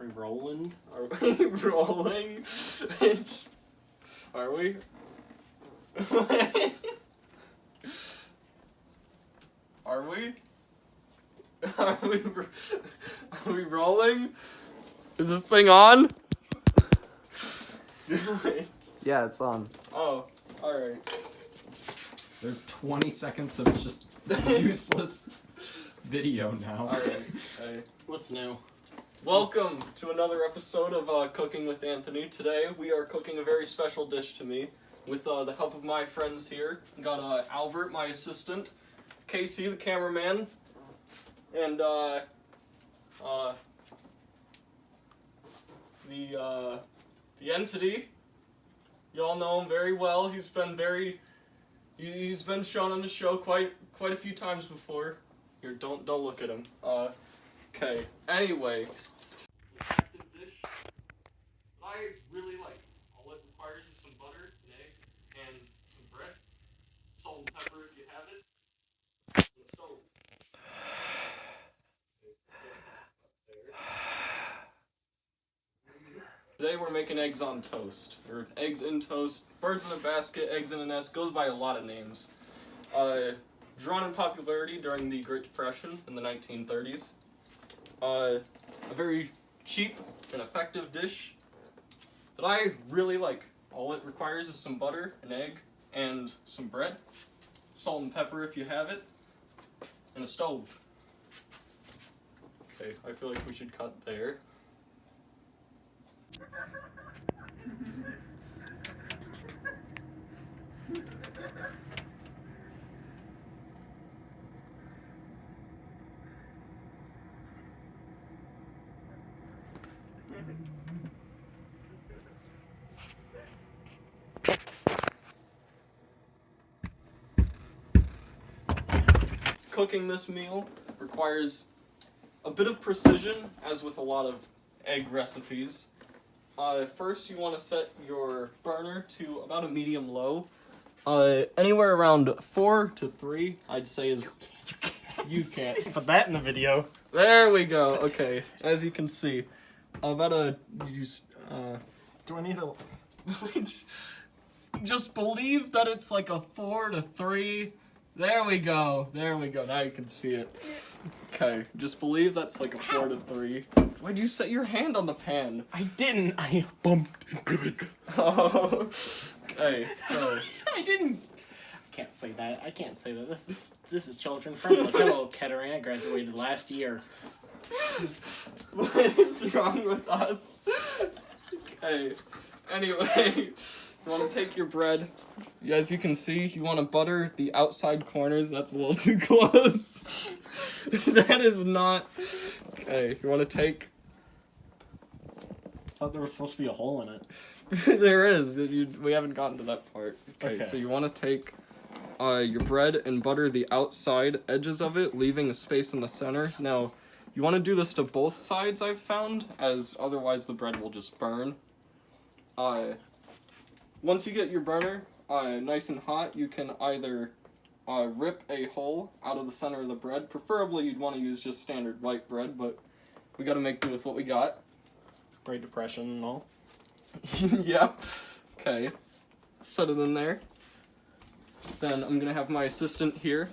we rolling? Are we rolling? Are we? Are we? Are we rolling? Is this thing on? Yeah, it's on. Oh, alright. There's 20 seconds of just useless video now. Alright. Hey. What's new? Welcome to another episode of Cooking with Anthony. Today we are cooking a very special dish to me with the help of my friends here. We got Albert, my assistant, Casey, the cameraman, and the entity. Y'all know him very well. He's been shown on the show quite a few times before. Here, don't look at him. Okay. Anyway, dish I really like. All it requires is some butter, an egg, and some bread, salt and pepper if you have it, and a stove. Today we're making eggs on toast, or eggs in toast, birds in a basket, eggs in a nest, goes by a lot of names. Drawn in popularity during the Great Depression in the 1930s. A very cheap and effective dish that I really like. All it requires is some butter, an egg, and some bread, salt and pepper if you have it, and a stove. Okay, I feel like we should cut there. Cooking this meal requires a bit of precision, as with a lot of egg recipes. First, you want to set your burner to about a medium low. Anywhere around 4 to 3, I'd say is... You can't. Put that in the video. There we go. Okay, as you can see, Do I need a... just believe that it's like a 4 to 3. There we go. There we go. Now you can see it. Okay, just believe that's like a 4 to 3. Why'd you set your hand on the pan? I didn't. I bumped into it. Oh. Okay, so... I didn't. I can't say that. I can't say that. This is children friendly. Hello, Kettering. I graduated last year. What is wrong with us? Okay. Anyway, you want to take your bread. As you can see, you want to butter the outside corners. That's a little too close. That is not... Okay, you want to take... I thought there was supposed to be a hole in it. There is. We haven't gotten to that part. Okay, so you want to take your bread and butter the outside edges of it, leaving a space in the center. Now, you want to do this to both sides, I've found, as otherwise the bread will just burn. Once you get your burner nice and hot, you can either rip a hole out of the center of the bread. Preferably, you'd want to use just standard white bread, but we got to make do with what we got. Great Depression and all. Yep. Okay. Set it in there. Then I'm gonna have my assistant here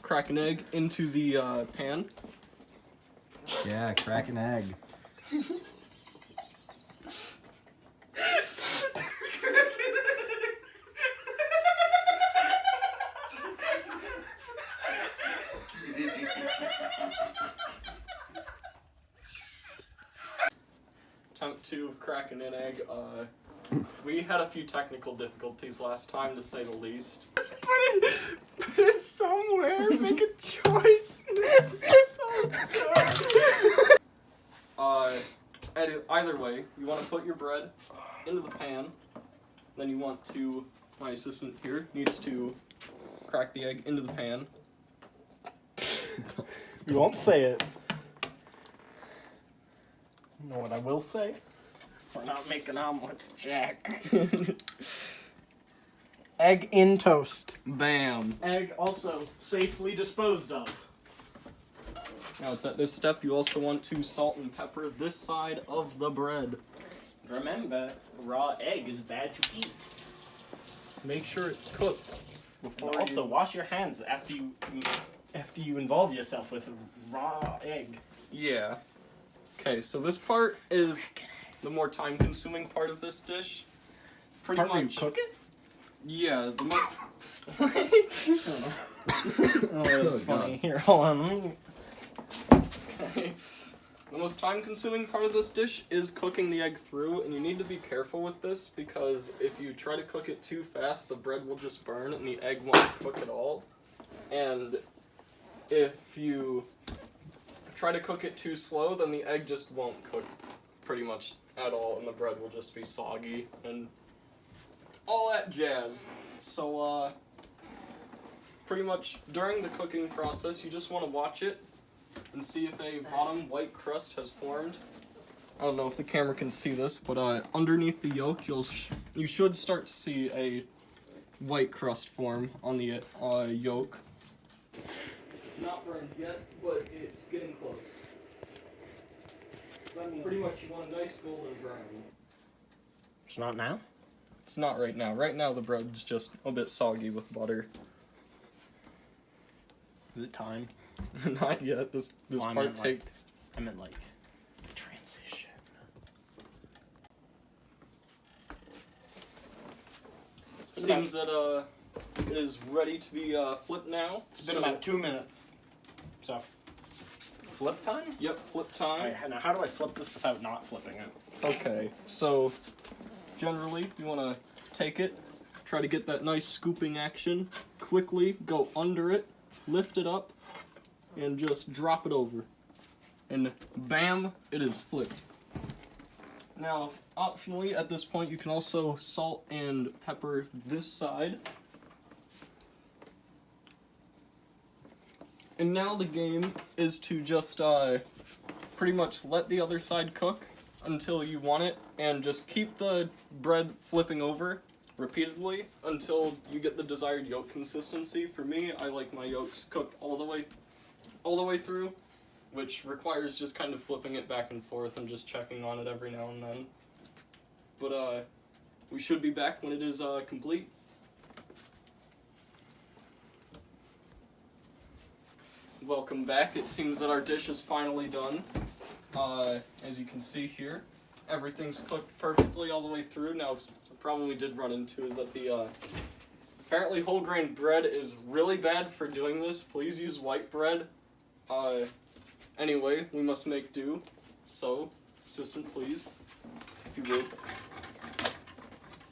crack an egg into the pan. Yeah, crack an egg. Attempt 2 of cracking an egg. We had a few technical difficulties last time, to say the least. Just put it somewhere. Make a choice. Either way, you want to put your bread into the pan. Then you want to... My assistant here needs to crack the egg into the pan. You won't say it. You know what I will say? We're not making omelets, Jack. Egg in toast. Bam. Egg also safely disposed of. Now it's at this step you also want to salt and pepper this side of the bread. Remember, raw egg is bad to eat. Make sure it's cooked before And also, wash your hands after you involve yourself with raw egg. Yeah. Okay, so this part is the more time-consuming part of this dish. Pretty Part where you much. cook it? Yeah, the most. Oh, that's Oh, funny. God. Here, hold on. Let me... Okay. The most time-consuming part of this dish is cooking the egg through, and you need to be careful with this because if you try to cook it too fast, the bread will just burn and the egg won't cook at all. And if you try to cook it too slow, then the egg just won't cook pretty much at all, and the bread will just be soggy and all that jazz. So, pretty much during the cooking process, you just want to watch it and see if a bottom white crust has formed. I don't know if the camera can see this, but underneath the yolk, you should start to see a white crust form on the yolk. It's not burned yet, but it's getting close. Pretty much you want a nice golden brown. It's not now? It's not right now. Right now the bread's just a bit soggy with butter. Is it time? Not yet. This Well, I part meant, take. I meant like transition. Seems that it is ready to be flipped now. It's been about 2 minutes. So, flip time? Yep, flip time. Alright, now how do I flip this without not flipping it? Okay, so generally you want to take it, try to get that nice scooping action, quickly go under it, lift it up, and just drop it over. And bam, it is flipped. Now, optionally, at this point, you can also salt and pepper this side. And now the game is to just pretty much let the other side cook until you want it, and just keep the bread flipping over repeatedly until you get the desired yolk consistency. For me, I like my yolks cooked all the way through, which requires just kind of flipping it back and forth and just checking on it every now and then. But we should be back when it is complete. Welcome back. It seems that our dish is finally done. As you can see here, everything's cooked perfectly all the way through. Now, the problem we did run into is that the apparently whole grain bread is really bad for doing this. Please use white bread. Anyway, we must make do. So, assistant, please, if you would.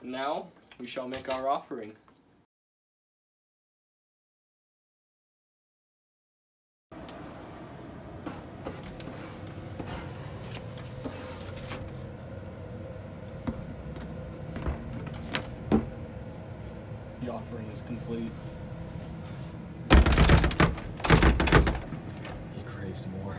Now, we shall make our offering. The offering is complete. He craves more.